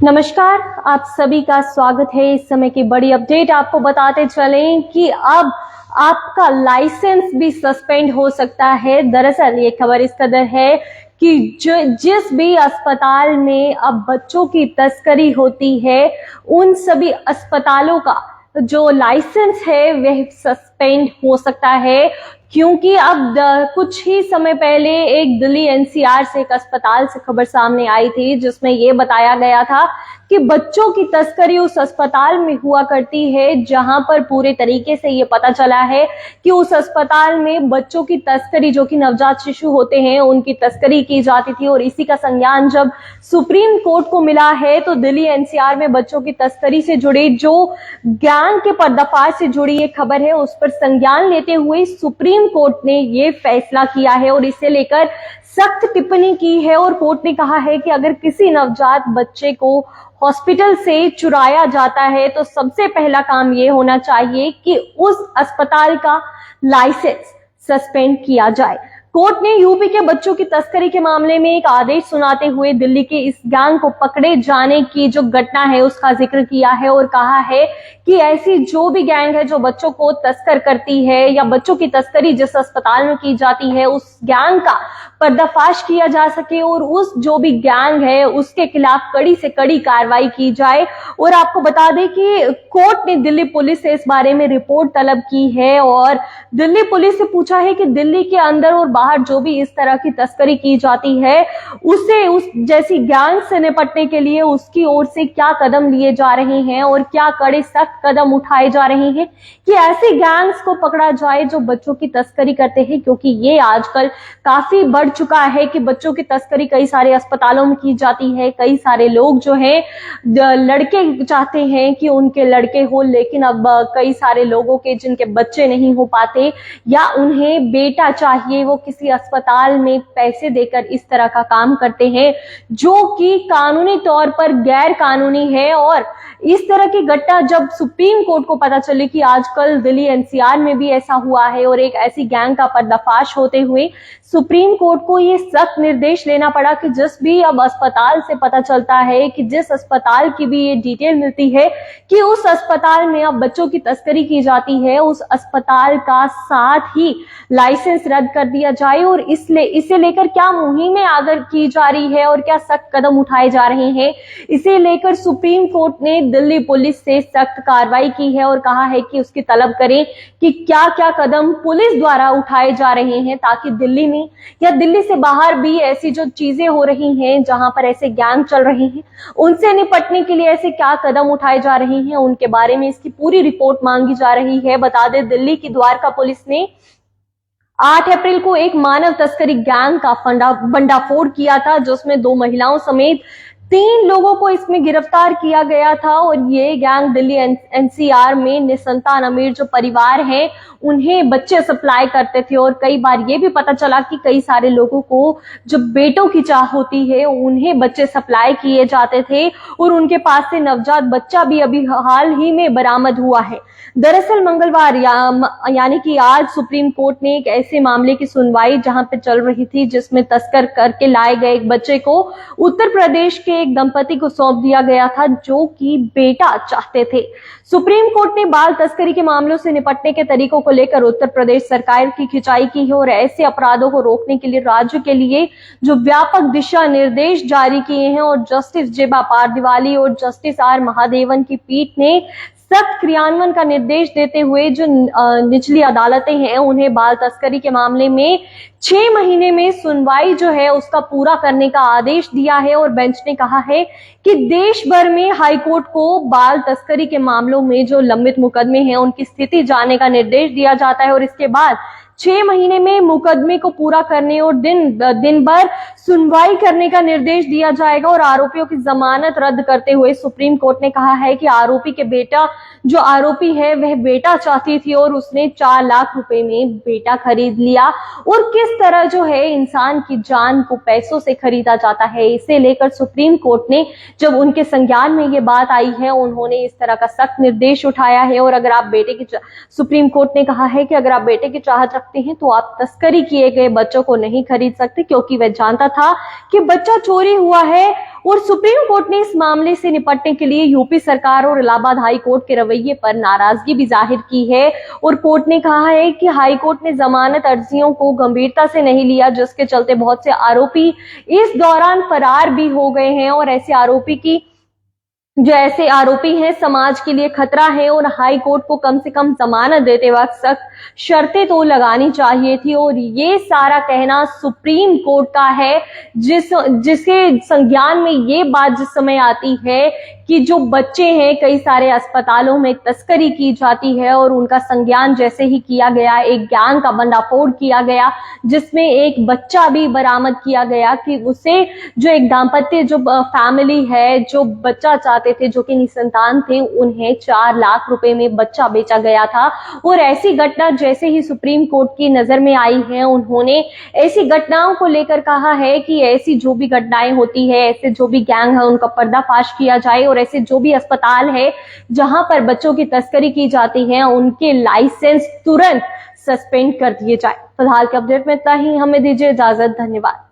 नमस्कार, आप सभी का स्वागत है। इस समय की बड़ी अपडेट आपको बताते चलें कि अब आपका लाइसेंस भी सस्पेंड हो सकता है। दरअसल ये खबर इस कदर है कि जिस भी अस्पताल में अब बच्चों की तस्करी होती है, उन सभी अस्पतालों का जो लाइसेंस है वह सस्पेंड हो सकता है। क्योंकि अब कुछ ही समय पहले एक दिल्ली एनसीआर से एक अस्पताल से खबर सामने आई थी, जिसमें ये बताया गया था कि बच्चों की तस्करी उस अस्पताल में हुआ करती है, जहां पर पूरे तरीके से ये पता चला है कि उस अस्पताल में बच्चों की तस्करी, जो कि नवजात शिशु होते हैं, उनकी तस्करी की जाती थी। और इसी का संज्ञान जब सुप्रीम कोर्ट को मिला है, तो दिल्ली एनसीआर में बच्चों की तस्करी से जुड़े जो गैंग के पर्दाफाश से जुड़ी ये खबर है, उस पर संज्ञान लेते हुए सुप्रीम कोर्ट ने ये फैसला किया है और इसे लेकर सख्त टिप्पणी की है। और कोर्ट ने कहा है कि अगर किसी नवजात बच्चे को हॉस्पिटल से चुराया जाता है, तो सबसे पहला काम ये होना चाहिए कि उस अस्पताल का लाइसेंस सस्पेंड किया जाए। कोर्ट ने यूपी के बच्चों की तस्करी के मामले में एक आदेश सुनाते हुए दिल्ली के इस गैंग को पकड़े जाने की जो घटना है उसका जिक्र किया है और कहा है कि ऐसी जो भी गैंग है जो बच्चों को तस्कर करती है या बच्चों की तस्करी जिस अस्पताल में की जाती है, उस गैंग का पर्दाफाश किया जा सके और उस जो भी गैंग है उसके खिलाफ कड़ी से कड़ी कार्रवाई की जाए। और आपको बता दें कि कोर्ट ने दिल्ली पुलिस से इस बारे में रिपोर्ट तलब की है और दिल्ली पुलिस से पूछा है कि दिल्ली के अंदर और बाहर जो भी इस तरह की तस्करी की जाती है, उसे उस जैसी गैंग से निपटने के लिए उसकी ओर से क्या कदम लिए जा रहे हैं और क्या कड़े सख्त कदम उठाए जा रहे हैं कि ऐसे गैंग्स को पकड़ा जाए जो बच्चों की तस्करी करते हैं। क्योंकि ये आजकल काफी बढ़ चुका है कि बच्चों की तस्करी कई सारे अस्पतालों में की जाती है। कई सारे लोग जो हैं लड़के चाहते हैं कि उनके लड़के हो, लेकिन अब कई सारे लोगों के जिनके बच्चे नहीं हो पाते या उन्हें बेटा चाहिए, वो किसी अस्पताल में पैसे देकर इस तरह का काम करते हैं जो कि कानूनी तौर पर गैर कानूनी है। और इस तरह की घटना जब सुप्रीम कोर्ट को पता चली कि आजकल दिल्ली एनसीआर में भी ऐसा हुआ है और एक ऐसी गैंग का पर्दाफाश होते हुए सुप्रीम कोर्ट को ये सख्त निर्देश लेना पड़ा कि जिस भी अब अस्पताल से पता चलता है कि जिस अस्पताल की भी ये डिटेल मिलती है कि उस अस्पताल में अब बच्चों की तस्करी की जाती है, उस अस्पताल का साथ ही लाइसेंस रद्द कर दिया जाए। और इसे लेकर क्या मुहिमें आगे की जा रही है और क्या सख्त कदम उठाए जा रहे हैं, इसे लेकर सुप्रीम कोर्ट ने दिल्ली पुलिस से सख्त कार्रवाई की है और कहा है कि उसकी तलब करें कि क्या क्या कदम पुलिस द्वारा उठाए जा रहे हैं, ताकि दिल्ली में या दिल्ली से बाहर भी ऐसी जो चीजें हो रही हैं, जहां पर ऐसे गैंग चल रहे हैं, उनसे निपटने के लिए ऐसे क्या कदम उठाए जा रहे हैं, उनके बारे में इसकी पूरी रिपोर्ट मांगी जा रही है। बता दें, दिल्ली की द्वारका पुलिस ने 8 अप्रैल को एक मानव तस्करी गैंग का भंडाफोड़ किया था, जिसमें 2 महिलाओं समेत 3 लोगों को इसमें गिरफ्तार किया गया था। और ये गैंग दिल्ली एनसीआर में निसंतान अमीर जो परिवार हैं, उन्हें बच्चे सप्लाई करते थे। और कई बार ये भी पता चला कि कई सारे लोगों को जो बेटों की चाह होती है, उन्हें बच्चे सप्लाई किए जाते थे और उनके पास से नवजात बच्चा भी अभी हाल ही में बरामद हुआ है। दरअसल मंगलवार यानी कि आज सुप्रीम कोर्ट ने एक ऐसे मामले की सुनवाई जहां पे चल रही थी, जिसमें तस्कर करके लाए गए एक बच्चे को उत्तर प्रदेश के एक दंपति को सौंप दिया गया था, जो कि बेटा चाहते थे। सुप्रीम कोर्ट ने बाल तस्करी के मामलों से निपटने के तरीकों को लेकर उत्तर प्रदेश सरकार की खिंचाई की है और ऐसे अपराधों को रोकने के लिए राज्य के लिए जो व्यापक दिशा निर्देश जारी किए हैं। और जस्टिस जेबा पारदीवाली और जस्टिस आर महादेवन की पीठ ने सख्त क्रियान्वयन का निर्देश देते हुए जो निचली अदालतें हैं, उन्हें बाल तस्करी के मामले में 6 महीने में सुनवाई जो है उसका पूरा करने का आदेश दिया है। और बेंच ने कहा है कि देश भर में हाईकोर्ट को बाल तस्करी के मामलों में जो लंबित मुकदमे हैं, उनकी स्थिति जानने का निर्देश दिया जाता है और इसके बाद 6 महीने में मुकदमे को पूरा करने और दिन भर सुनवाई करने का निर्देश दिया जाएगा। और आरोपियों की जमानत रद्द करते हुए सुप्रीम कोर्ट ने कहा है कि आरोपी के बेटा, जो आरोपी है वह बेटा चाहती थी और उसने 4 लाख रुपए में बेटा खरीद लिया। और किस तरह जो है इंसान की जान को पैसों से खरीदा जाता है, इसे लेकर सुप्रीम कोर्ट ने जब उनके संज्ञान में ये बात आई है, उन्होंने इस तरह का सख्त निर्देश उठाया है। और अगर आप सुप्रीम कोर्ट ने कहा है कि अगर आप बेटे की चाहत रखते हैं तो आप तस्करी किए गए बच्चों को नहीं खरीद सकते, क्योंकि वह जानता था कि बच्चा चोरी हुआ है और सुप्रीम कोर्ट ने इस मामले से निपटने के लिए यूपी सरकार और इलाहाबाद हाई कोर्ट के रवैये पर नाराजगी भी जाहिर की है। और कोर्ट ने कहा है कि हाई कोर्ट ने जमानत अर्जियों को गंभीरता से नहीं लिया, जिसके चलते बहुत से आरोपी इस दौरान फरार भी हो गए हैं और ऐसे आरोपी हैं समाज के लिए खतरा है। और हाई कोर्ट को कम से कम जमानत देते वक्त सख्त शर्तें तो लगानी चाहिए थी। और ये सारा कहना सुप्रीम कोर्ट का है, जिसके संज्ञान में ये बात जिस समय आती है कि जो बच्चे हैं कई सारे अस्पतालों में तस्करी की जाती है और उनका संज्ञान जैसे ही किया गया, एक गैंग का भंडाफोड़ किया गया जिसमें एक बच्चा भी बरामद किया गया कि उसे जो एक दाम्पत्य जो फैमिली है जो बच्चा चाहते थे, जो कि निसंतान थे, उन्हें 4 लाख रुपए में बच्चा बेचा गया था। और ऐसी घटना जैसे ही सुप्रीम कोर्ट की नजर में आई है, उन्होंने ऐसी घटनाओं को लेकर कहा है कि ऐसी जो भी घटनाएं होती है, ऐसे जो भी गैंग है, उनका पर्दाफाश किया जाए और ऐसे जो भी अस्पताल है जहां पर बच्चों की तस्करी की जाती है, उनके लाइसेंस तुरंत सस्पेंड कर दिए जाए। फिलहाल के अपडेट में इतना ही, हमें दीजिए इजाजत, धन्यवाद।